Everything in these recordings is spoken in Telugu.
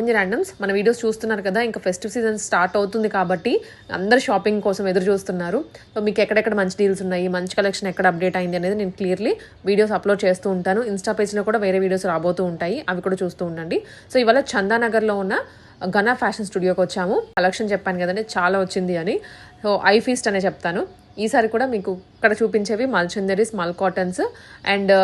లావణ్య ర్యాండమ్స్. మన వీడియోస్ చూస్తున్నారు కదా, ఇంకా ఫెస్టివ్ సీజన్ స్టార్ట్ అవుతుంది కాబట్టి అందరు షాపింగ్ కోసం ఎదురు చూస్తున్నారు. సో మీకు ఎక్కడెక్కడ మంచి డీల్స్ ఉన్నాయి, మంచి కలెక్షన్ ఎక్కడ అప్డేట్ అయింది అనేది నేను క్లియర్లీ వీడియోస్ అప్లోడ్ చేస్తూ ఉంటాను. ఇన్స్టా పేజ్లో కూడా వేరే వీడియోస్ రాబోతూ ఉంటాయి, అవి కూడా చూస్తూ ఉండండి. సో ఇవాళ చందానగర్లో ఉన్న ఘన ఫ్యాషన్ స్టూడియోకి వచ్చాము. కలెక్షన్ చెప్పాను కదండి చాలా వచ్చింది అని. సో ఐ ఫీస్ట్ అనే చెప్తాను. ఈసారి కూడా మీకు ఇక్కడ చూపించేవి మల్ చందేరీస్, మల్ కాటన్స్ అండ్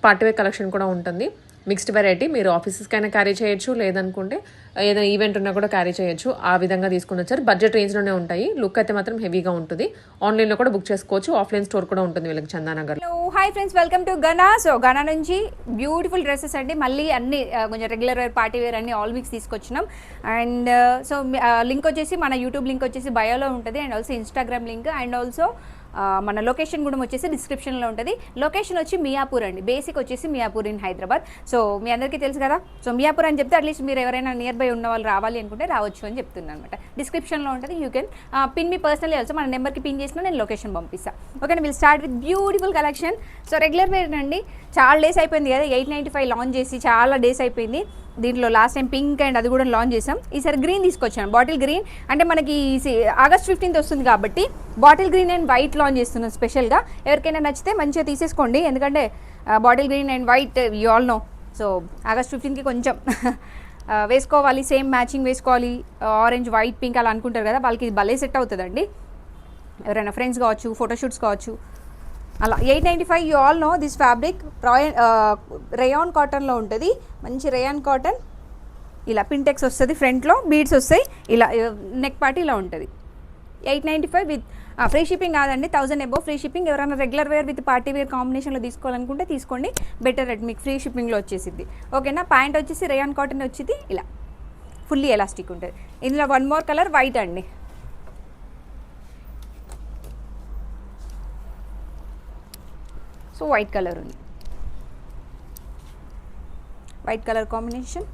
పార్టీవేర్ కలెక్షన్ కూడా ఉంటుంది. Mixed variety. మీరు ఆఫీసెస్కైనా క్యారీ చేయొచ్చు, లేదనుకుంటే ఏదైనా ఈవెంట్ ఉన్నా కూడా క్యారీ చేయొచ్చు. ఆ విధంగా తీసుకుని వచ్చారు. బడ్జెట్ రేంజ్లోనే ఉంటాయి. లుక్ అయితే మాత్రం హెవీగా ఉంటుంది. ఆన్లైన్లో కూడా బుక్ చేసుకోవచ్చు. ఆఫ్లైన్ స్టోర్ కూడా ఉంటుంది వీళ్ళకి Chandanagar. Hi friends, welcome to Ghana. So Ghana నుంచి బ్యూటిఫుల్ డ్రెస్సెస్ అండి. మళ్ళీ అన్ని కొంచెం రెగ్యులర్ వేర్, పార్టీ వేర్ అన్ని ఆల్ మిక్స్ తీసుకొచ్చినాం. అండ్ సో లింక్ వచ్చేసి మన యూట్యూబ్ లింక్ వచ్చేసి బయోలో ఉంటుంది. And also Instagram link and also మన లొకేషన్ కూడా వచ్చేసి డిస్క్రిప్షన్లో ఉంటుంది. లొకేషన్ వచ్చి మియాపూర్ అండి. బేసిక్ వచ్చేసి మియాపూర్ ఇన్ హైదరాబాద్. సో మీ అందరికీ తెలుసు కదా. సో మియాపూర్ అని చెప్తే అట్లీస్ట్ మీరు ఎవరైనా నియర్ బై ఉన్న వాళ్ళు రావాలి అనుకుంటే రావచ్చు అని చెప్తున్నాను అనమాట. డిస్క్రిప్షన్లో ఉంటుంది. You can pin me personally also. మన నెంబర్కి పిన్ చేసినా నేను లొకేషన్ పంపిస్తాను. Okay, will start with beautiful collection. So regular wear అండి. చాలా డేస్ అయిపోయింది కదా, 895 లాంచ్ చేసి చాలా డేస్ అయిపోయింది. దీంట్లో లాస్ట్ టైం పింక్ అండ్ అది కూడా లాంచ్ చేసాం. ఈసారి గ్రీన్ తీసుకొచ్చాను, బాటిల్ గ్రీన్. అంటే మనకి ఆగస్ట్ 15th వస్తుంది కాబట్టి bottle green and white launch చేస్తున్నాం స్పెషల్గా. ఎవరికైనా నచ్చితే మంచిగా తీసేసుకోండి, ఎందుకంటే bottle green and white you all know. So August 15th కొంచెం వేసుకోవాలి, సేమ్ మ్యాచింగ్ వేసుకోవాలి. ఆరెంజ్, వైట్, పింక్ అలా అనుకుంటారు కదా, వాళ్ళకి ఇది భలే సెట్ అవుతుందండి. ఎవరైనా ఫ్రెండ్స్ కావచ్చు, ఫోటోషూట్స్ కావచ్చు అలా. 895 you all know this fabric. Rayon కాటన్లో ఉంటుంది. మంచి రేయాన్ కాటన్. ఇలా పింటెక్స్ వస్తుంది, ఫ్రంట్లో బీడ్స్ వస్తాయి, ఇలా నెక్ పార్ట్ ఇలా ఉంటుంది. 895 విత్ ఫ్రీ షిప్పింగ్ కాదండి, 1000 అబోవ్ ఫ్రీ షిప్పింగ్. ఎవరైనా regular wear with party wear కాంబినేషన్లో తీసుకోవాలనుకుంటే తీసుకోండి, బెటర్ రేట్ మీకు ఫ్రీ షిప్పింగ్లో వచ్చేసింది. ఓకేనా. ప్యాంట్ వచ్చేసి రేయాన్ కాటన్ వచ్చింది, ఇలా ఫుల్లీ ఎలాస్టిక్ ఉంటుంది. ఇందులో వన్ మోర్ కలర్ వైట్ అండి. సో వైట్ కలర్ ఉంది, వైట్ కలర్ కాంబినేషన్.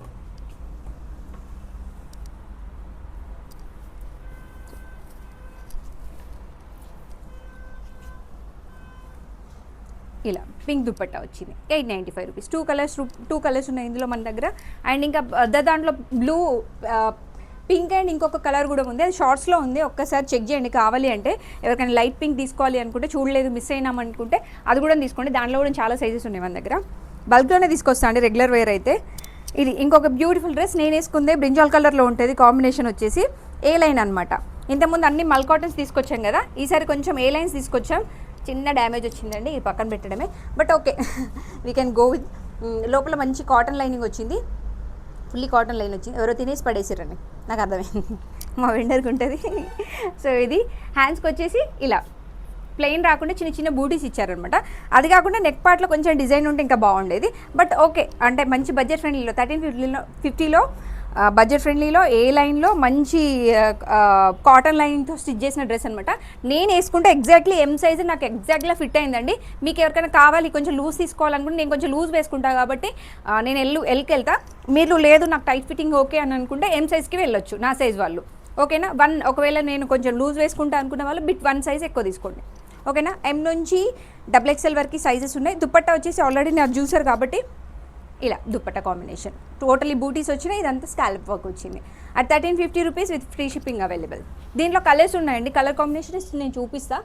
ఇలా పింక్ దుపట్టా వచ్చింది. 895 రూపీస్. టూ కలర్స్ ఉన్నాయి ఇందులో మన దగ్గర. అండ్ ఇంకా దాంట్లో బ్లూ, పింక్ అండ్ ఇంకొక కలర్ కూడా ఉంది, అది షార్ట్స్లో ఉంది. ఒక్కసారి చెక్ చేయండి కావాలి అంటే. ఎవరికైనా లైట్ పింక్ తీసుకోవాలి అనుకుంటే, చూడలేదు మిస్ అయినాం అనుకుంటే అది కూడా తీసుకోండి. దాంట్లో కూడా చాలా సైజెస్ ఉన్నాయి మన దగ్గర. బల్క్లోనే తీసుకొస్తాను అండి రెగ్యులర్ వేర్ అయితే. ఇది ఇంకొక బ్యూటిఫుల్ డ్రెస్ నేను వేసుకుందే బ్రింజాల్ కలర్లో ఉంటుంది. కాంబినేషన్ వచ్చేసి ఏ లైన్ అనమాట. ఇంతకుముందు అన్ని మల్ కాటన్స్ తీసుకొచ్చాం కదా, ఈసారి కొంచెం ఏ లైన్స్ తీసుకొచ్చాం. చిన్న డ్యామేజ్ వచ్చిందండి, ఇది పక్కన పెట్టడమే. But okay, we can go with. లోపల మంచి కాటన్ లైనింగ్ వచ్చింది, ఫుల్లీ కాటన్ లైన్ వచ్చింది. ఎవరో తినేసి పడేసారండి, నాకు అర్థమైంది, మా వెండర్కి ఉంటుంది. సో ఇది హ్యాండ్స్కి వచ్చేసి ఇలా ప్లెయిన్ రాకుండా చిన్న చిన్న బూటీస్ ఇచ్చారనమాట. అది కాకుండా నెక్ పార్ట్లో కొంచెం డిజైన్ ఉంటే ఇంకా బాగుండేది. బట్ ఓకే, అంటే మంచి బడ్జెట్ ఫ్రెండ్లీలో 1350లో బడ్జెట్ ఫ్రెండ్లీలో ఏ లైన్లో మంచి కాటన్ లైన్తో స్టిచ్ చేసిన డ్రెస్ అనమాట. నేను వేసుకుంటే ఎగ్జాక్ట్లీ ఎం సైజ్ నాకు ఎగ్జాక్ట్గా ఫిట్ అయిందండి. మీకు ఎవరికైనా కావాలి కొంచెం లూజ్ తీసుకోవాలనుకుంటే, నేను కొంచెం లూజ్ వేసుకుంటాను కాబట్టి నేను ఎల్కి వెళ్తా. మీరు లేదు నాకు టైట్ ఫిట్టింగ్ ఓకే అని అనుకుంటే ఎం సైజ్కి వెళ్ళొచ్చు, నా సైజ్ వాళ్ళు. ఓకేనా. ఒకవేళ నేను కొంచెం లూజ్ వేసుకుంటా అనుకున్న వాళ్ళు బిట్ 1 సైజ్ ఎక్కువ తీసుకోండి. ఓకేనా. ఎం నుంచి XXL వరకు సైజెస్ ఉన్నాయి. దుపట్టా వచ్చేసి ఆల్రెడీ నాకు చూసారు కాబట్టి ఇలా దుపట్టా కాంబినేషన్. టోటలీ బూటీస్ వచ్చినాయి, ఇదంతా స్కాల్ప్ వర్క్ వచ్చింది. At 1350 rupees with free shipping available. దీంట్లో కలర్స్ ఉన్నాయండి, కలర్ కాంబినేషన్స్ నేను చూపిస్తా.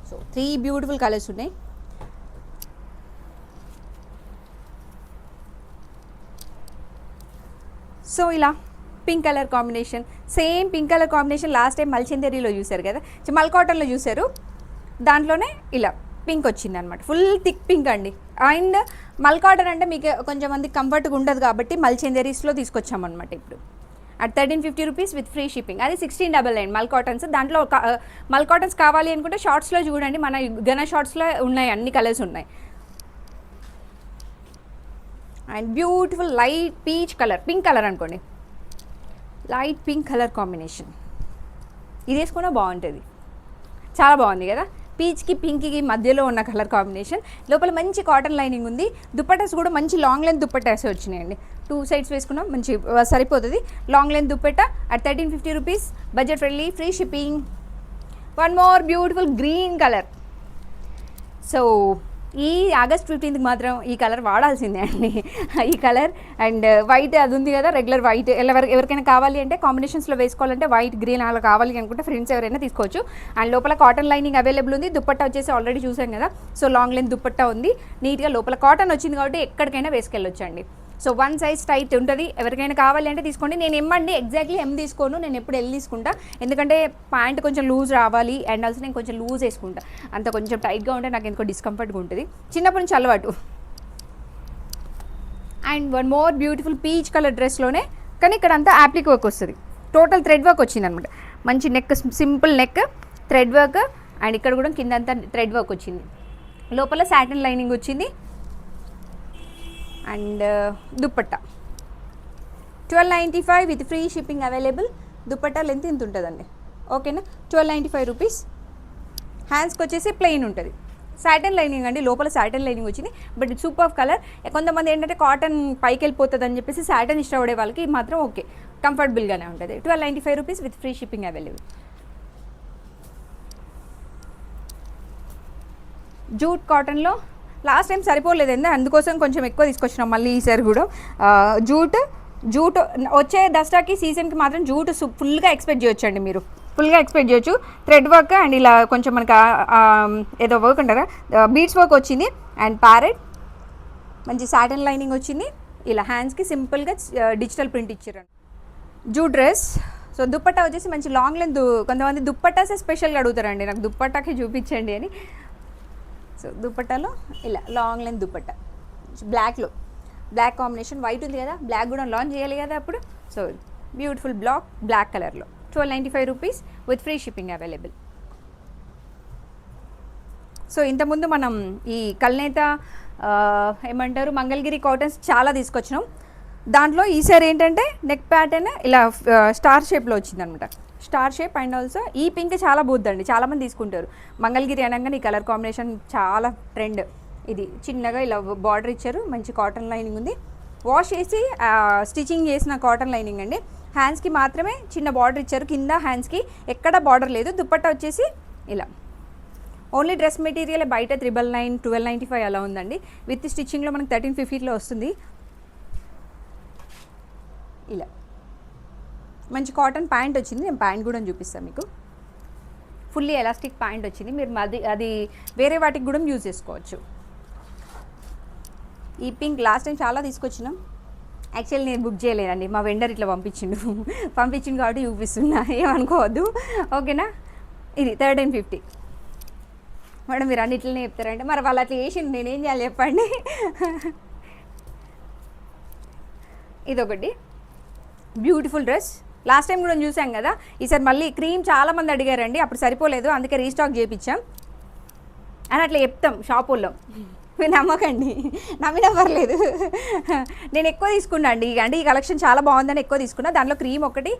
సో 3 బ్యూటిఫుల్ కలర్స్ ఉన్నాయి. సో ఇలా pink colour combination, same pink colour combination last time మల్చందేరీలో చూసారు కదా, మల్ కాటన్లో చూసారు. దాంట్లోనే ఇలా పింక్ వచ్చింది అనమాట, ఫుల్ థిక్ పింక్ అండి. అండ్ మల్ కాటన్ అంటే మీకు కొంచెం మంది కంఫర్ట్గా ఉండదు కాబట్టి మల్చందేరీస్లో తీసుకొచ్చామన్నమాట ఇప్పుడు. At 1350 rupees with free shipping. అది 1699 మల్ కాటన్స్. దాంట్లో మల్ కాటన్స్ కావాలి అనుకుంటే షార్ట్స్లో చూడండి, మన ఘన షార్ట్స్లో ఉన్నాయి, అన్ని కలర్స్ ఉన్నాయి. And beautiful light peach colour, pink colour అనుకోండి, లైట్ పింక్ కలర్ కాంబినేషన్. ఇది వేసుకున్నా బాగుంటుంది, చాలా బాగుంది కదా. పీచ్కి పింక్కి మధ్యలో ఉన్న కలర్ కాంబినేషన్. లోపల మంచి కాటన్ లైనింగ్ ఉంది. దుపట్టాస్ కూడా మంచి లాంగ్ లెంత్ దుపట్టాస్ వచ్చినాయండి. 2 సైడ్స్ వేసుకున్నాం, మంచి సరిపోతుంది. Long length dupatta at 1350 rupees, budget friendly, free shipping. One more beautiful green colour. So ఈ ఆగస్ట్ 15కి మాత్రం ఈ కలర్ వాడాల్సిందే అండి. ఈ కలర్ అండ్ వైట్ అది ఉంది కదా రెగ్యులర్ వైట్, ఎవరికైనా కావాలి అంటే కాంబినేషన్స్లో వేసుకోవాలంటే వైట్ గ్రీన్ అలా కావాలి అనుకుంటే ఫ్రెండ్స్ ఎవరైనా తీసుకోవచ్చు. అండ్ లోపల కాటన్ లైనింగ్ అవైలబుల్ ఉంది. దుప్పట్టా వచ్చేసి ఆల్రెడీ చూసాం కదా, సో లాంగ్ లెంత్ దుప్పట్టా ఉంది. నీట్గా లోపల కాటన్ వచ్చింది కాబట్టి ఎక్కడికైనా వేసుకెళ్ళొచ్చు అండి. సో వన్ సైజ్ టైట్ ఉంటుంది, ఎవరికైనా కావాలి అంటే తీసుకోండి. నేను ఎమ్మండి ఎగ్జాక్ట్లీ ఎం తీసుకోను, నేను ఎప్పుడు ఎల్ తీసుకుంటా, ఎందుకంటే ప్యాంట్ కొంచెం లూజ్ రావాలి అండ్ ఆల్సో నేను కొంచెం లూజ్ వేసుకుంటా. అంత కొంచెం టైట్గా ఉంటే నాకు ఎందుకో డిస్కంఫర్ట్గా ఉంటుంది, చిన్నప్పటి నుంచి అలవాటు. And one more beautiful peach colour డ్రెస్లోనే, కానీ ఇక్కడ అంతా యాప్లిక్ వర్క్ వస్తుంది, టోటల్ థ్రెడ్ వర్క్ వచ్చింది అనమాట. మంచి neck, simple neck, thread work, and ఇక్కడ కూడా కింద అంతా థ్రెడ్ వర్క్ వచ్చింది. లోపల సాటిన్ లైనింగ్ వచ్చింది. And dupatta 1295 with free shipping available. Dupatta length ఇంత ఉంటుందండి, ఓకేనా. 1295 రూపీస్. హ్యాండ్స్కి వచ్చేసి ప్లెయిన్ ఉంటుంది, సాటిన్ లైనింగ్ అండి, లోపల సాటిన్ లైనింగ్ వచ్చింది. But super colour. కొంతమంది ఏంటంటే కాటన్ పైకి వెళ్ళిపోతుంది అని చెప్పేసి సాటిన్ ఇష్టపడే వాళ్ళకి మాత్రం ఓకే, కంఫర్టబుల్గానే ఉంటుంది. 1295 rupees with free shipping available. Jute కాటన్లో లాస్ట్ టైం సరిపోలేదండి, అందుకోసం కొంచెం ఎక్కువ తీసుకొచ్చినాం మళ్ళీ ఈసారి కూడా. జూట్ వచ్చే దసరాకి సీజన్కి మాత్రం జూట్ ఫుల్గా ఎక్స్పెక్ట్ చేయొచ్చు అండి, మీరు ఫుల్గా ఎక్స్పెక్ట్ చేయొచ్చు. థ్రెడ్ వర్క్ అండ్ ఇలా కొంచెం మనకు ఏదో వర్క్ అంటారా, బీడ్స్ వర్క్ వచ్చింది. అండ్ ప్యారెట్ మంచి సాటిన్ లైనింగ్ వచ్చింది. ఇలా హ్యాండ్స్కి సింపుల్గా డిజిటల్ ప్రింట్ ఇచ్చారు. Jute dress. సో దుప్పట్టా వచ్చేసి మంచి లాంగ్ లెంత్, కొంతమంది దుప్పట్టాసే స్పెషల్గా అడుగుతారండి, నాకు దుప్పట్టాకి చూపించండి అని. సో దుప్పట్టాలో ఇలా లాంగ్ లెంత్ దుప్పట్టా, బ్లాక్లో బ్లాక్ కాంబినేషన్, వైట్ ఉంది కదా, బ్లాక్ కూడా లాంచ్ చేయాలి కదా అప్పుడు. సో బ్యూటిఫుల్ బ్లాక్ కలర్లో 1295 rupees with free shipping available. So ఇంతకుముందు మనం ఈ కల్నేత ఏమంటారు మంగళగిరి కాటన్స్ చాలా తీసుకొచ్చినాం. దాంట్లో ఈసారి ఏంటంటే నెక్ ప్యాటర్న్ ఇలా స్టార్ షేప్లో వచ్చిందనమాట, స్టార్ షేప్. అండ్ ఆల్సో ఈ పింక్ చాలా బోద్దండి, చాలామంది తీసుకుంటారు. మంగళగిరి అనగానే ఈ కలర్ కాంబినేషన్ చాలా ట్రెండ్. ఇది చిన్నగా ఇలా బార్డర్ ఇచ్చారు, మంచి కాటన్ లైనింగ్ ఉంది, వాష్ చేసి స్టిచ్చింగ్ చేసిన కాటన్ లైనింగ్ అండి. హ్యాండ్స్కి మాత్రమే చిన్న బార్డర్ ఇచ్చారు, కింద హ్యాండ్స్కి ఎక్కడ బార్డర్ లేదు. దుప్పట్టా వచ్చేసి ఇలా ఓన్లీ డ్రెస్ మెటీరియల్, బయట 999, 1295 అలా ఉందండి. విత్ స్టిచ్చింగ్లో మనకి 1350లో వస్తుంది. ఇలా మంచి కాటన్ ప్యాంట్ వచ్చింది, నేను ప్యాంట్ కూడా చూపిస్తాను మీకు. ఫుల్లీ ఎలాస్టిక్ ప్యాంట్ వచ్చింది, మీరు అది వేరే వాటికి కూడా యూజ్ చేసుకోవచ్చు. ఈ పింక్ లాస్ట్ టైం చాలా తీసుకొచ్చినాం, యాక్చువల్లీ నేను బుక్ చేయలేదండి, మా వెండర్ ఇట్లా పంపించిండు కాబట్టి చూపిస్తున్నా, ఏమనుకోవద్దు, ఓకేనా. ఇది 1350. మేడం మీరు అన్నిట్లనే చెప్తారంటే మరి వాళ్ళు అట్లా చేసిండు, నేనేం చేయాలి చెప్పండి. ఇదొకటి బ్యూటిఫుల్ డ్రెస్, లాస్ట్ టైం కూడా చూసాం కదా, ఈసారి మళ్ళీ క్రీమ్ చాలామంది అడిగారండి, అప్పుడు సరిపోలేదు, అందుకే రీస్టాక్ చేయించాం అని అట్లా చెప్తాం షాపుల్లో. మీరు నమ్మకండి, నమ్మినా పర్లేదు. నేను ఎక్కువ తీసుకున్నా అండి, అంటే ఈ కలెక్షన్ చాలా బాగుందని ఎక్కువ తీసుకున్నా. దాంట్లో క్రీమ్ ఒకటి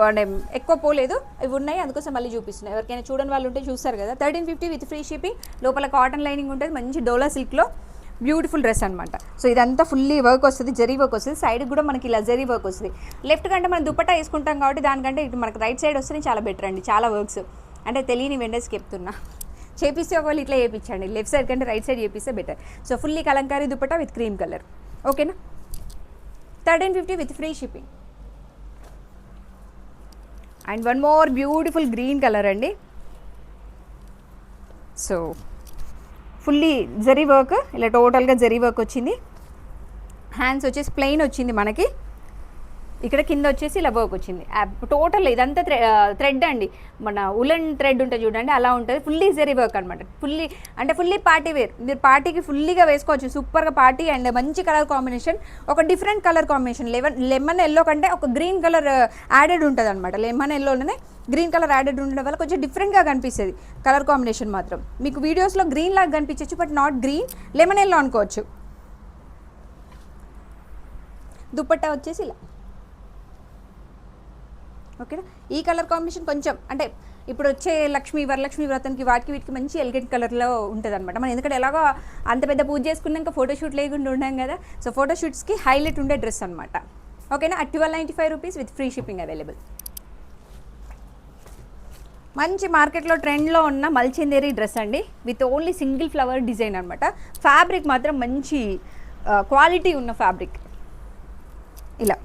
అంటే ఎక్కువ పోలేదు, ఇవి ఉన్నాయి, అందుకోసం మళ్ళీ చూపిస్తున్నాయి. ఎవరికైనా చూడని వాళ్ళు ఉంటే చూస్తారు కదా. 1350 విత్ ఫ్రీ షిప్పింగ్. లోపల కాటన్ లైనింగ్ ఉంటుంది, మంచి డోలా సిల్క్లో బ్యూటిఫుల్ డ్రెస్ అనమాట. సో ఇదంతా ఫుల్లీ వర్క్ వస్తుంది, జరీ వర్క్ వస్తుంది, సైడ్ కూడా మనకి ఇలా జరీ వర్క్ వస్తుంది. లెఫ్ట్ కంటే మనం దుప్పట్టా వేసుకుంటాం కాబట్టి దానికంటే ఇటు మనకి రైట్ సైడ్ వస్తేనే చాలా బెటర్ అండి. చాలా వర్క్స్ అంటే తెలియని వెండర్స్కి చెప్తున్నా, చేపిస్తే ఒకవేళ ఇట్లా చేయించండి, లెఫ్ట్ సైడ్ కంటే రైట్ సైడ్ చేపిస్తే better. So fully Kalamkari dupatta with cream colour, ఓకేనా. 1350 with free shipping. And one more beautiful green colour అండి. సో ఫుల్లీ జరీ వర్క్, ఇలా టోటల్గా జరీ వర్క్ వచ్చింది. హ్యాండ్స్ వచ్చేసి ప్లెయిన్ వచ్చింది మనకి, ఇక్కడ కింద వచ్చేసి ఇలా వర్క్ వచ్చింది. టోటల్ ఇదంతా థ్రెడ్ అండి, మన ఉలెన్ థ్రెడ్ ఉంటుంది చూడండి, అలా ఉంటుంది. ఫుల్లీ జరీ వర్క్ అనమాట, ఫుల్లీ పార్టీ వేర్. మీరు పార్టీకి ఫుల్లీగా వేసుకోవచ్చు, సూపర్గా పార్టీ. అండ్ మంచి కలర్ కాంబినేషన్, ఒక different colour combination. Lemon yellow కంటే ఒక గ్రీన్ కలర్ యాడెడ్ ఉంటుంది అనమాట. లెమన్ ఎల్లోనే గ్రీన్ కలర్ యాడెడ్ ఉండడం వల్ల కొంచెం డిఫరెంట్గా కనిపిస్తుంది కలర్ కాంబినేషన్ మాత్రం. మీకు వీడియోస్లో గ్రీన్ లాగా కనిపించవచ్చు, but not green, lemon yellow అనుకోవచ్చు. దుప్పట్టా వచ్చేసి ఇలా, ఓకేనా. ఈ కలర్ కాంబినేషన్ కొంచెం అంటే ఇప్పుడు వచ్చే వరలక్ష్మి వ్రతానికి వాటికి వీటికి మంచి ఎలిగెంట్ కలర్లో ఉంటుంది అనమాట. మనం ఎందుకంటే ఎలాగో అంత పెద్ద పూజ చేసుకున్నాక ఫోటోషూట్ లేకుండా ఉన్నాం కదా, సో ఫోటోషూట్స్కి హైలైట్ ఉండే డ్రెస్ అనమాట, ఓకేనా. 1295 rupees with free shipping available. మంచి మార్కెట్లో ట్రెండ్లో ఉన్న మల్చిందేరి డ్రెస్ అండి, with only single flower design అనమాట. ఫ్యాబ్రిక్ మాత్రం మంచి క్వాలిటీ ఉన్న ఫ్యాబ్రిక్. ఇలా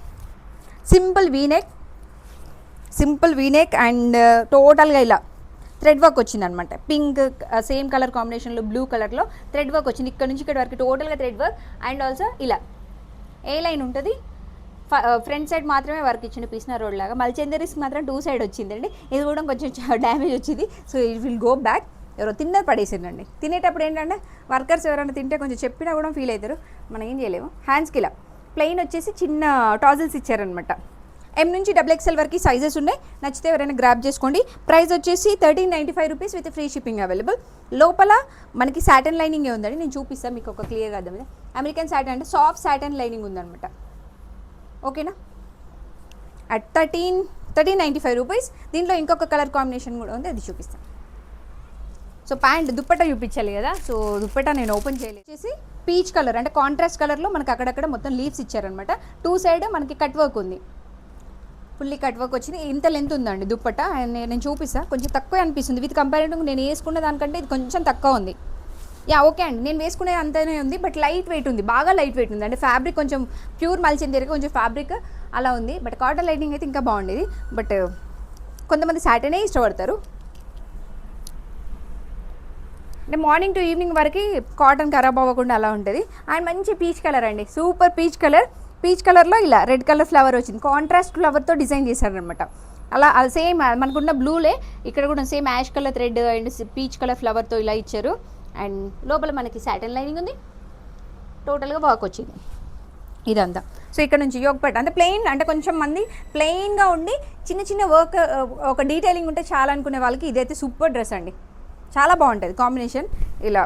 సింపుల్ వీనెక్ అండ్ టోటల్గా ఇలా థ్రెడ్ వర్క్ వచ్చింది అనమాట. పింక్ సేమ్ కలర్ కాంబినేషన్లో బ్లూ కలర్లో థ్రెడ్ వర్క్ వచ్చింది. ఇక్కడ నుంచి ఇక్కడ వరకు టోటల్గా థ్రెడ్ వర్క్. అండ్ ఆల్సో ఇలా ఏ లైన్ ఉంటుంది, ఫ్రంట్ సైడ్ మాత్రమే వర్క్ ఇచ్చింది పీస్నా రోడ్ లాగా. మల్చందరీస్కి మాత్రం 2 సైడ్ వచ్చిందండి. ఇది కూడా కొంచెం డ్యామేజ్ వచ్చింది. So it will go back. ఎవరో తిన్నది పడేసిందండి. తినేటప్పుడు ఏంటంటే వర్కర్స్ ఎవరైనా తింటే కొంచెం చెప్పినా కూడా ఫీల్ అవుతారు, మనం ఏం చేయలేము. హ్యాండ్స్కి ఇలా ప్లెయిన్ వచ్చేసి చిన్న టాజిల్స్ ఇచ్చారనమాట. M నుంచి XXL వరకు సైజెస్ ఉన్నాయి. నచ్చితే ఎవరైనా గ్రాప్ చేసుకోండి. ప్రైస్ వచ్చేసి 1395 rupees with free shipping available. లోపల మనకి సాటన్ లైనింగ్ ఉందండి, నేను చూపిస్తాను మీకు ఒక క్లియర్గా అర్థం. అమెరికన్ సాటన్ అంటే సాఫ్ట్ సాటన్ లైనింగ్ ఉందన్నమాట. ఓకేనా, అట్ 1395 రూపీస్. దీంట్లో ఇంకొక కలర్ కాంబినేషన్ కూడా ఉంది, అది చూపిస్తాను. సో ప్యాంట్ దుప్పట్టా చూపించాలి కదా, సో దుప్పట్టా నేను ఓపెన్ చేయలేదు. వచ్చేసి పీచ్ కలర్ అంటే కాంట్రాస్ట్ కలర్లో మనకి అక్కడక్కడ మొత్తం లీవ్స్ ఇచ్చారనమాట. 2 సైడ్ మనకి కట్ వర్క్ ఉంది, ఫుల్లీ కట్ వర్క్ వచ్చింది. ఇంత లెంత్ ఉందండి దుప్పట్టా. నేను చూపిస్తాను, కొంచెం తక్కువ అనిపిస్తుంది విత్ కంపారిటివ్ నేను వేసుకున్న దానికంటే ఇది కొంచెం తక్కువ ఉంది. యా ఓకే అండి, నేను వేసుకునే అంతనే ఉంది, బట్ లైట్ వెయిట్ ఉంది, బాగా లైట్ వెయిట్ ఉంది. అంటే ఫ్యాబ్రిక్ కొంచెం ప్యూర్ మల్చిందేరి కొంచెం ఫ్యాబ్రిక్ అలా ఉంది, బట్ కాటన్ లైనింగ్ అయితే ఇంకా బాగుండేది. బట్ కొంతమంది సాటనే ఇష్టపడతారు. అంటే మార్నింగ్ టు ఈవినింగ్ వరకు కాటన్ ఖరాబ్ అవ్వకుండా అలా ఉంటుంది. అండ్ మంచి పీచ్ కలర్ అండి, సూపర్ పీచ్ కలర్. పీచ్ కలర్లో ఇలా రెడ్ కలర్ ఫ్లవర్ వచ్చింది, కాంట్రాస్ట్ ఫ్లవర్తో డిజైన్ చేశారనమాట. అలా సేమ్ మనకున్న బ్లూలే ఇక్కడ కూడా same ash colour thread and peach colour ఫ్లవర్తో ఇలా ఇచ్చారు. అండ్ లోపల మనకి సాటన్ లైనింగ్ ఉంది, టోటల్గా వర్క్ వచ్చింది ఇదంతా. సో ఇక్కడ నుంచి యోగ్ పట్ట అంటే ప్లెయిన్, అంటే కొంచెం మంది ప్లెయిన్గా ఉండి చిన్న చిన్న వర్క్ ఒక డీటెయిలింగ్ ఉంటే చాలా అనుకునే వాళ్ళకి ఇదైతే సూపర్ డ్రెస్ అండి, చాలా బాగుంటుంది కాంబినేషన్. ఇలా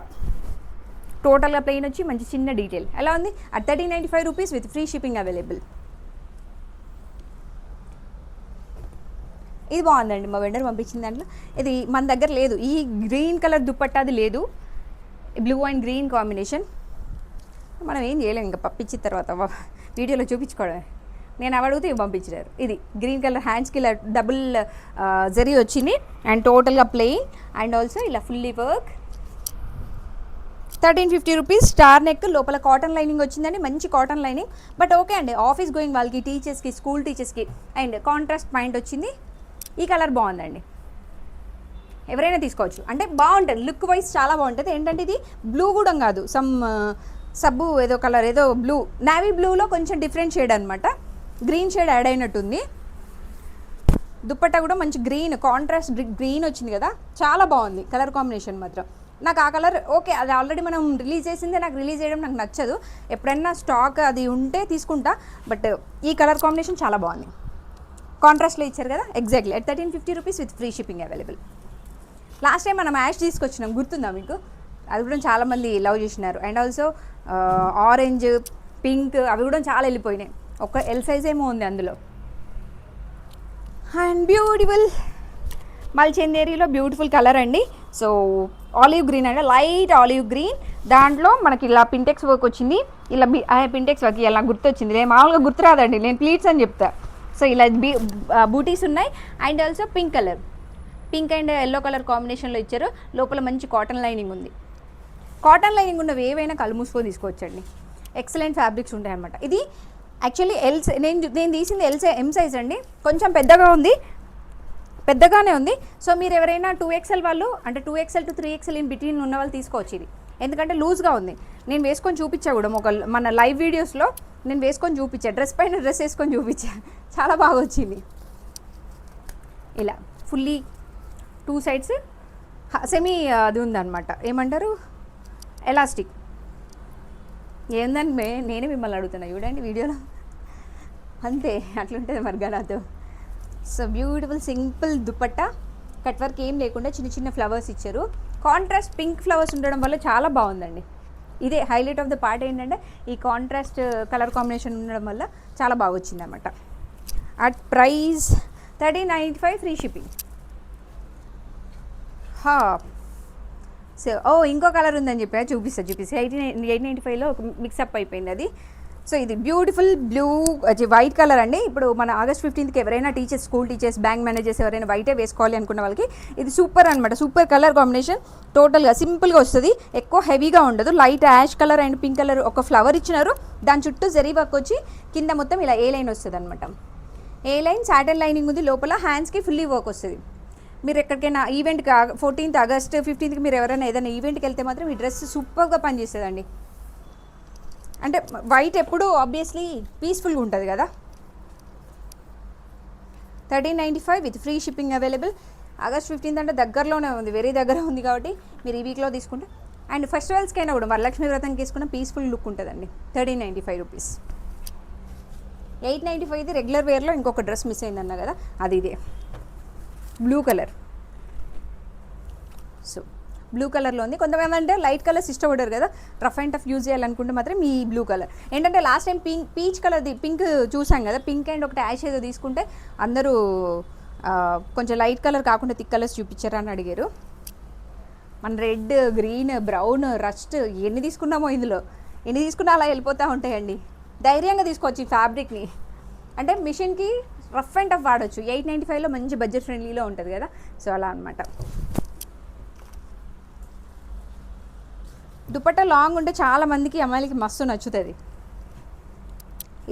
టోటల్గా ప్లెయిన్ వచ్చి మంచి చిన్న డీటెయిల్ ఎలా ఉంది. At 1395 rupees with free shipping available. ఇది బాగుందండి, మా వెండర్ పంపించిన దాంట్లో. ఇది మన దగ్గర లేదు, ఈ గ్రీన్ కలర్ దుప్పట్టా అది లేదు, బ్లూ అండ్ గ్రీన్ కాంబినేషన్. మనం ఏం చేయలేము, ఇంకా పంపించిన తర్వాత వీడియోలో చూపించుకోవడమే. నేను అడుగుతూ ఇవి పంపించారు. ఇది గ్రీన్ కలర్ హ్యాండ్స్కి ఇలా డబుల్ జరీ వచ్చింది అండ్ టోటల్గా ప్లెయిన్ అండ్ ఆల్సో ఇలా fully work. 1350 rupees. Star neck, లోపల కాటన్ లైనింగ్ వచ్చిందండి, మంచి కాటన్ లైనింగ్. బట్ ఓకే అండి, ఆఫీస్ గోయింగ్ వాళ్ళకి, టీచర్స్కి, స్కూల్ టీచర్స్కి. అండ్ కాంట్రాస్ట్ పాయింట్ వచ్చింది. ఈ కలర్ బాగుందండి, ఎవరైనా తీసుకోవచ్చు. అంటే బాగుంటుంది, లుక్ వైజ్ చాలా బాగుంటుంది. ఏంటంటే ఇది బ్లూ కూడా కాదు, సబ్బు ఏదో కలర్, ఏదో బ్లూ, నావీ బ్లూలో కొంచెం డిఫరెంట్ షేడ్ అనమాట, గ్రీన్ షేడ్ యాడ్ అయినట్టుంది. దుప్పట్టా కూడా మంచి గ్రీన్, కాంట్రాస్ట్ గ్రీన్ వచ్చింది కదా, చాలా బాగుంది కలర్ కాంబినేషన్ మాత్రం. నాకు ఆ కలర్ ఓకే, అది ఆల్రెడీ మనం రిలీజ్ చేసిందే, నాకు రిలీజ్ చేయడం నాకు నచ్చదు. ఎప్పుడైనా స్టాక్ అది ఉంటే తీసుకుంటా, బట్ ఈ కలర్ కాంబినేషన్ చాలా బాగుంది. కాంట్రాస్ట్లో ఇచ్చారు కదా, exactly at 1350 rupees with free shipping available. Last time మనం యాష్ తీసుకొచ్చినాం, గుర్తుందా మీకు? అది కూడా చాలామంది లవ్ చేసినారు. అండ్ ఆల్సో ఆరెంజ్, పింక్ అవి కూడా చాలా వెళ్ళిపోయినాయి. ఒక ఎల్ సైజ్ ఏమో ఉంది అందులో. అండ్ బ్యూటిఫుల్ మల్చందేరిలో బ్యూటిఫుల్ కలర్ అండి. సో ఆలివ్ గ్రీన్ అంటే లైట్ ఆలివ్ గ్రీన్, దాంట్లో మనకి ఇలా పింటెక్స్ వర్క్ వచ్చింది. ఇలా పింటెక్స్ వర్క్ ఇలా గుర్తొచ్చింది, నేను మామూలుగా గుర్తురాదండి, నేను ప్లీట్స్ అని చెప్తా. సో ఇలా బూటీస్ ఉన్నాయి. And also pink colour, pink and yellow colour కాంబినేషన్లో ఇచ్చారు. లోపల మంచి కాటన్ లైనింగ్ ఉంది. కాటన్ లైనింగ్ ఉన్నవి ఏవైనా కళ్ళు మూసుకొని తీసుకోవచ్చండి, ఎక్సలెంట్ ఫ్యాబ్రిక్స్ ఉంటాయి అన్నమాట. ఇది యాక్చువల్లీ నేను తీసింది ఎం సైజ్ అండి, కొంచెం పెద్దగా ఉంది, పెద్దగానే ఉంది. సో మీరు ఎవరైనా 2XL వాళ్ళు, అంటే 2XL to 3XL in between ఉన్న వాళ్ళు తీసుకోవచ్చు ఇది, ఎందుకంటే లూజ్గా ఉంది. నేను వేసుకొని చూపించా కూడా మన లైవ్ వీడియోస్లో నేను వేసుకొని చూపించా, డ్రెస్ పైన డ్రెస్ వేసుకొని చూపించా, చాలా బాగా వచ్చింది. ఇలా ఫుల్లీ 2 సైడ్స్ సెమీ అది ఉందన్నమాట, ఏమంటారు ఎలాస్టిక్. ఏందని నేనే మిమ్మల్ని అడుగుతున్నా చూడండి వీడియోలో, అంతే అట్లుంటుంది మర్గానాతో. So beautiful simple dupatta, cut work ఏం లేకుండా చిన్న చిన్న ఫ్లవర్స్ ఇచ్చారు. కాంట్రాస్ట్ పింక్ ఫ్లవర్స్ ఉండడం వల్ల చాలా బాగుందండి. ఇదే హైలైట్ ఆఫ్ ద పార్ట్, ఏంటంటే ఈ కాంట్రాస్ట్ కలర్ కాంబినేషన్ ఉండడం వల్ల చాలా బాగా వచ్చింది అనమాట. At price 1395 free shipping. So ఇంకో కలర్ ఉందని చెప్పా, చూపిస్తా 895లో ఒక మిక్సప్ అయిపోయింది అది. సో ఇది బ్యూటిఫుల్ బ్లూ వైట్ కలర్ అండి. ఇప్పుడు మన ఆగస్ట్ 15కి ఎవరైనా teachers, school teachers, bank managers ఎవరైనా వైటే వేసుకోవాలి అనుకున్న వాళ్ళకి ఇది సూపర్ అనమాట. Super colour combination. టోటల్గా సింపుల్గా వస్తుంది, ఎక్కువ హెవీగా ఉండదు. Light ash colour and pink colour ఒక ఫ్లవర్ ఇచ్చినారు, దాని చుట్టూ జరీ వర్క్ వచ్చి కింద మొత్తం ఇలా ఏ లైన్ వస్తుంది అనమాట. ఏ లైన్ సాటిన్ లైనింగ్ ఉంది, లోపల హ్యాండ్స్కి ఫుల్లీ వర్క్ వస్తుంది. మీరు ఎక్కడికైనా ఈవెంట్కి 14th ఆగస్ట్ 15కి మీరు ఎవరైనా ఏదైనా ఈవెంట్కి వెళ్తే మాత్రం ఈ డ్రెస్ సూపర్గా పనిచేస్తుందండి. అంటే వైట్ ఎప్పుడు ఆబ్వియస్లీ పీస్ఫుల్గా ఉంటుంది కదా. 1395 with free shipping available. August 15th అంటే దగ్గరలోనే ఉంది, వెరీ దగ్గర ఉంది కాబట్టి మీరు ఈ వీక్లో తీసుకుంటే అండ్ ఫెస్టివల్స్కైనా కూడా వరలక్ష్మి వ్రతానికి తీసుకున్న పీస్ఫుల్ లుక్ ఉంటుందండి. 1395 రూపీస్. 895 ఇది రెగ్యులర్ వేర్లో ఇంకొక డ్రెస్ మిస్ అయిందన్న కదా, అది ఇదే బ్లూ కలర్. సో బ్లూ కలర్లో ఉంది. కొంతమంది అంటే లైట్ కలర్స్ ఇష్టపడరు కదా, రఫ్ అండ్ టఫ్ యూజ్ చేయాలనుకుంటే మాత్రం ఈ బ్లూ కలర్. ఏంటంటే లాస్ట్ టైం పీచ్ కలర్ది పింక్ చూసాం కదా, పింక్ అండ్ ఒకటి యాష్ ఏదో తీసుకుంటే అందరూ కొంచెం లైట్ కలర్ కాకుండా థిక్ కలర్స్ చూపించారా అని అడిగారు. మన రెడ్, గ్రీన్, బ్రౌన్, రస్ట్ ఎన్ని తీసుకున్నామో ఇందులో, ఎన్ని తీసుకున్నా అలా వెళ్ళిపోతూ ఉంటాయండి. ధైర్యంగా తీసుకోవచ్చు ఈ ఫ్యాబ్రిక్ని. అంటే మిషన్కి రఫ్ అండ్ టఫ్ వాడచ్చు. 895లో మంచి బడ్జెట్ ఫ్రెండ్లీలో ఉంటుంది కదా, సో అలా అనమాట. దుపట్టా లాంగ్ ఉంటే చాలా మందికి అమ్మాయిలకి మస్తు నచ్చుతుంది.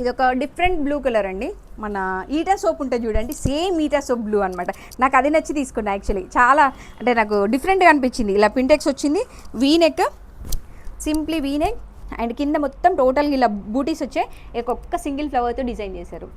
ఇది ఒక డిఫరెంట్ బ్లూ కలర్ అండి. మన ఈటా సోప్ ఉంటుంది చూడండి, సేమ్ ఈటా సోప్ బ్లూ అనమాట. నాకు అది నచ్చి తీసుకున్నా యాక్చువల్లీ. చాలా అంటే నాకు డిఫరెంట్గా అనిపించింది. ఇలా పింటెక్స్ వచ్చింది, వీనెక్, సింప్లీ వీనెక్ అండ్ కింద మొత్తం టోటల్గా ఇలా బూటీస్ వచ్చాయి. ఒక్క సింగిల్ ఫ్లవర్తో డిజైన్ చేశారు.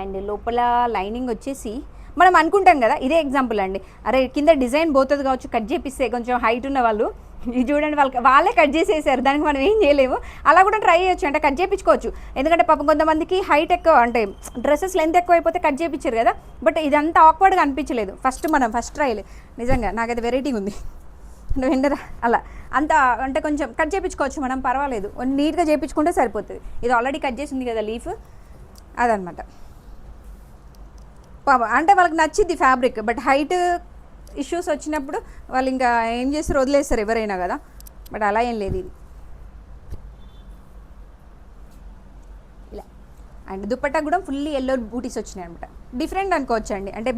అండ్ లోపల లైనింగ్ వచ్చేసి మనం అనుకుంటాం కదా, ఇదే ఎగ్జాంపుల్ అండి, అరే కింద డిజైన్ పోతుంది కావచ్చు, కట్ చేపిస్తే కొంచెం హైట్ ఉన్న వాళ్ళు ఇది చూడండి, వాళ్ళే కట్ చేసేసారు, దానికి మనం ఏం చేయలేము. అలా కూడా ట్రై చేయొచ్చు, అంటే కట్ చేయించుకోవచ్చు. ఎందుకంటే పాపం కొంతమందికి హైట్ ఎక్కువ, అంటే డ్రెస్సెస్ లెంత్ ఎక్కువ అయిపోతే కట్ చేయించారు కదా, బట్ ఇదంతా ఆక్వర్డ్గా అనిపించలేదు. ఫస్ట్ ట్రైల్ నిజంగా నాకైతే వెరైటీగా ఉంది. నువ్వు ఎండరా అలా అంత అంటే కొంచెం కట్ చేయించుకోవచ్చు మనం, పర్వాలేదు, నీట్గా చేయించుకుంటే సరిపోతుంది. ఇది ఆల్రెడీ కట్ చేసి ఉంది కదా లీఫ్, అదనమాట. అంటే వాళ్ళకి నచ్చింది ఫ్యాబ్రిక్, బట్ హైట్ ఇష్యూస్ వచ్చినప్పుడు వాళ్ళు ఇంకా ఏం చేస్తారు, వదిలేస్తారు ఎవరైనా కదా, బట్ అలా ఏం లేదు ఇది. ఇలా అండ్ దుపట్టా కూడా ఫుల్లీ ఎల్లో బూటీస్ వచ్చినాయి అనమాట. డిఫరెంట్ అనుకోవచ్చు అండి, అంటే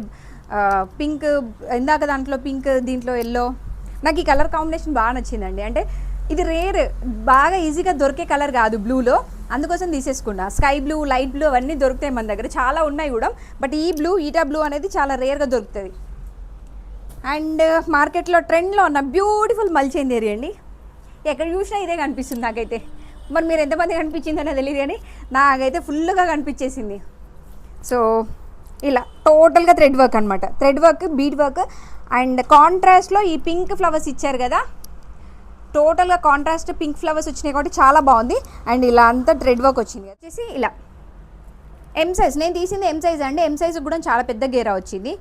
పింక్ ఇందాక దాంట్లో పింక్, దీంట్లో ఎల్లో. నాకు ఈ కలర్ కాంబినేషన్ బాగా నచ్చిందండి. అంటే ఇది రేర్, బాగా ఈజీగా దొరికే కలర్ కాదు బ్లూలో, అందుకోసం తీసేసుకున్నా. స్కై బ్లూ, లైట్ బ్లూ అవన్నీ దొరుకుతాయి మన దగ్గర, చాలా ఉన్నాయి కూడా, బట్ ఈ బ్లూ, ఈటా బ్లూ అనేది చాలా రేర్గా దొరుకుతుంది. అండ్ మార్కెట్లో ట్రెండ్లో ఉన్న బ్యూటిఫుల్ మల్చేందేరి అండి. ఎక్కడ చూసినా ఇదే కనిపిస్తుంది నాకైతే. మరి మీరు ఎంతమంది కనిపించిందనే తెలియదు కానీ నాకైతే ఫుల్గా కనిపించేసింది. సో ఇలా టోటల్గా థ్రెడ్ వర్క్ అనమాట, thread work, bead work and కాంట్రాస్ట్లో ఈ పింక్ ఫ్లవర్స్ ఇచ్చారు కదా, టోటల్గా కాంట్రాస్ట్ పింక్ ఫ్లవర్స్ వచ్చినాయి కాబట్టి చాలా బాగుంది. అండ్ ఇలా అంతా థ్రెడ్ వర్క్ వచ్చింది వచ్చేసి ఇలా ఎం సైజ్. నేను తీసింది ఎం సైజ్ అండి, ఎం సైజ్ కూడా చాలా పెద్ద గేరా వచ్చింది.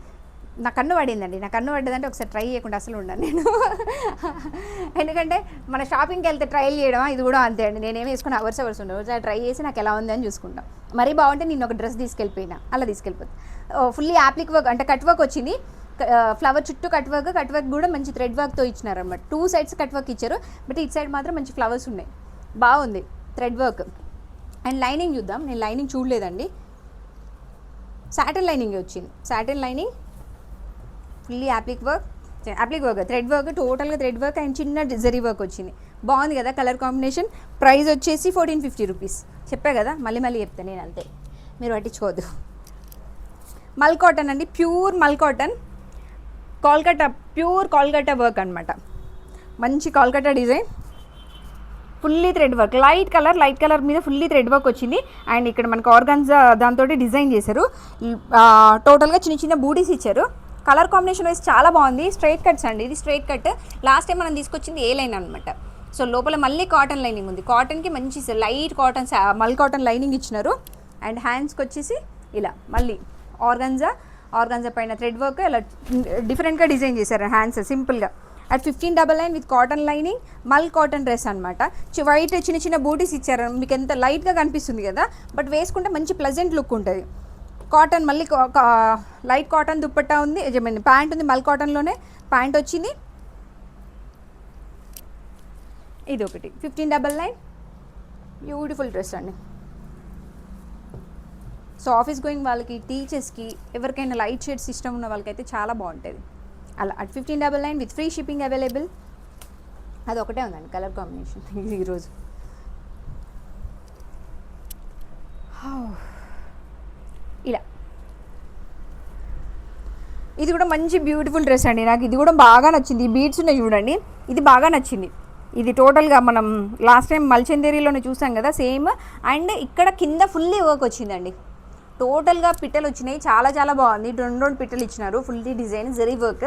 నా కన్ను పడిందండి, నా కన్ను పడ్డదంటే ఒకసారి ట్రై చేయకుండా అసలు ఉండను నేను. ఎందుకంటే మన షాపింగ్కి వెళ్తే ట్రైల్ చేయడం ఇది కూడా అంతే అండి. నేనేమి వేసుకుని అవర్స్ ఉండవు, ఒకసారి ట్రై చేసి నాకు ఎలా ఉంది అని చూసుకుంటాం. మరీ బాగుంటే నేను ఒక డ్రెస్ తీసుకెళ్ళిపోయినా అలా తీసుకెళ్ళిపోతాను. ఫుల్లీ యాప్లిక్ వర్క్ అంటే కట్ వర్క్ వచ్చింది, ఫ్లవర్ చుట్టూ కట్ వర్క్ కూడా మంచి థ్రెడ్ వర్క్తో ఇచ్చినారు అనమాట. 2 sides కట్ వర్క్ ఇచ్చారు, బట్ ఇటు సైడ్ మాత్రం మంచి ఫ్లవర్స్ ఉన్నాయి, బాగుంది థ్రెడ్ వర్క్. అండ్ లైనింగ్ చూద్దాం, నేను లైనింగ్ చూడలేదండి. సాటిన్ లైనింగ్ వచ్చింది, satin lining fully appliqué work, thread work, టోటల్గా థ్రెడ్ వర్క్ అండ్ చిన్న జరీ వర్క్ వచ్చింది. బాగుంది కదా కలర్ కాంబినేషన్. ప్రైస్ వచ్చేసి 1450 రూపీస్. చెప్పా కదా, మళ్ళీ చెప్తాను నేను, అంతే, మీరు పట్టించుకోవద్దు. మల్ కాటన్ అండి, ప్యూర్ మల్ కాటన్, ప్యూర్ కోల్కతా వర్క్ అనమాట. మంచి Kolkata design, fully thread work, light colour మీద ఫుల్లీ థ్రెడ్ వర్క్ వచ్చింది. అండ్ ఇక్కడ మనకు ఆర్గాన్జా దాంతో డిజైన్ చేశారు. టోటల్గా చిన్న బూటీస్ ఇచ్చారు. కలర్ కాంబినేషన్ వైజ్ చాలా బాగుంది. స్ట్రైట్ కట్స్ అండి, ఇది స్ట్రైట్ కట్. లాస్ట్ టైం మనం తీసుకొచ్చింది ఏ లైన్ అనమాట. సో లోపల మళ్ళీ కాటన్ లైనింగ్ ఉంది, కాటన్కి మంచి లైట్ కాటన్ మల్ కాటన్ లైనింగ్ ఇచ్చినారు. అండ్ హ్యాండ్స్కి వచ్చేసి ఇలా మళ్ళీ ఆర్గాన్జా పైన థ్రెడ్ వర్క్ ఇలా డిఫరెంట్గా డిజైన్ చేశారు హ్యాండ్స్ సింపుల్గా. అట్ 1599 విత్ కాటన్ లైనింగ్, మల్ కాటన్ డ్రెస్ అనమాట. వైట్ చిన్న బూటీస్ ఇచ్చారు, మీకు ఎంత లైట్గా కనిపిస్తుంది కదా, బట్ వేసుకుంటే మంచి ప్లెజెంట్ లుక్ ఉంటుంది. కాటన్ మళ్ళీ లైట్ కాటన్ దుప్పట్టా ఉంది, ప్యాంట్ ఉంది, మల్ కాటన్లోనే ప్యాంట్ వచ్చింది. ఇది ఒకటి 1599, బ్యూటిఫుల్ డ్రెస్ అండి. సో ఆఫీస్ గోయింగ్ వాళ్ళకి, టీచర్స్కి, ఎవరికైనా లైట్ షేడ్స్ ఇష్టం ఉన్న వాళ్ళకైతే చాలా బాగుంటుంది. అలా at 1599 with free shipping available. అది ఒకటే ఉందండి కలర్ కాంబినేషన్ ఈరోజు. ఇలా ఇది కూడా మంచి బ్యూటిఫుల్ డ్రెస్ అండి. నాకు ఇది కూడా బాగా నచ్చింది. ఈ బీడ్స్ ఉన్నాయి చూడండి, ఇది బాగా నచ్చింది. ఇది టోటల్గా మనం లాస్ట్ టైం మల్చందేరిలోనే చూసాం కదా సేమ్. అండ్ ఇక్కడ కింద ఫుల్లీ వర్క్ వచ్చిందండి, టోటల్గా పిట్టలు వచ్చినాయి. చాలా చాలా బాగుంది. రెండు పిట్టలు ఇచ్చినారు, ఫుల్లీ డిజైన్ జరీ వర్క్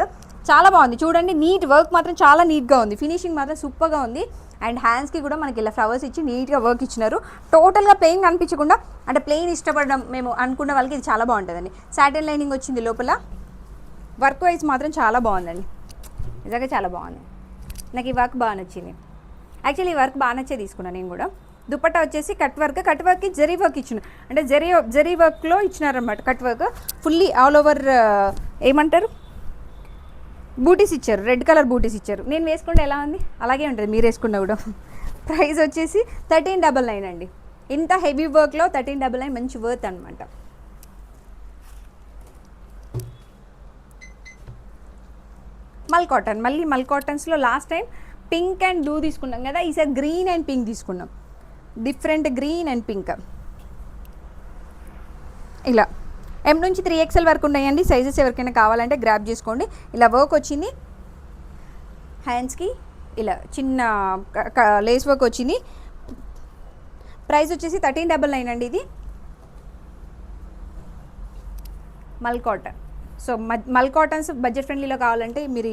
చాలా బాగుంది. చూడండి నీట్ వర్క్ మాత్రం చాలా నీట్గా ఉంది. ఫినిషింగ్ మాత్రం సూపర్గా ఉంది. అండ్ హ్యాండ్స్కి కూడా మనకి ఇలా ఫ్లవర్స్ ఇచ్చి నీట్గా వర్క్ ఇచ్చినారు. టోటల్గా ప్లెయిన్ కనిపించకుండా, అంటే ప్లెయిన్ ఇష్టపడడం మేము అనుకున్న వాళ్ళకి ఇది చాలా బాగుంటుందండి. సాటిన్ లైనింగ్ వచ్చింది లోపల. వర్క్ వైజ్ మాత్రం చాలా బాగుందండి, నిజంగా చాలా బాగుంది. నాకు ఈ వర్క్ బాగా నచ్చింది. యాక్చువల్లీ ఈ వర్క్ బాగా నచ్చే తీసుకున్నాను నేను కూడా. దుపట్టా వచ్చేసి కట్ వర్క్కి జరీ వర్క్ ఇచ్చిన, అంటే జరీ వర్క్లో ఇచ్చినారనమాట. Cut work fully all over ఏమంటారు బూటీస్ ఇచ్చారు, రెడ్ కలర్ బూటీస్ ఇచ్చారు. నేను వేసుకుంటే ఎలా ఉంది అలాగే ఉంటుంది మీరు వేసుకున్నా కూడా. ప్రైస్ వచ్చేసి 1399 అండి. ఇంత హెవీ వర్క్లో 1399 మంచి వర్త్ అనమాట. మల్ కాటన్, మళ్ళీ మల్ కాటన్స్లో last time pink and blue తీసుకున్నాం కదా, ఈసారి గ్రీన్ అండ్ పింక్ తీసుకున్నాం. Different green and pink. ఇలా M నుంచి 3XL వరకు ఉన్నాయండి సైజెస్. ఎవరికైనా కావాలంటే గ్రాబ్ చేసుకోండి. ఇలా వర్క్ వచ్చింది హ్యాండ్స్కి, ఇలా చిన్న లేస్ వర్క్ వచ్చింది. ప్రైస్ వచ్చేసి 1399 అండి. ఇది మల్ కాటన్. సో మల్ కాటన్స్ బడ్జెట్ ఫ్రెండ్లీలో కావాలంటే మీరు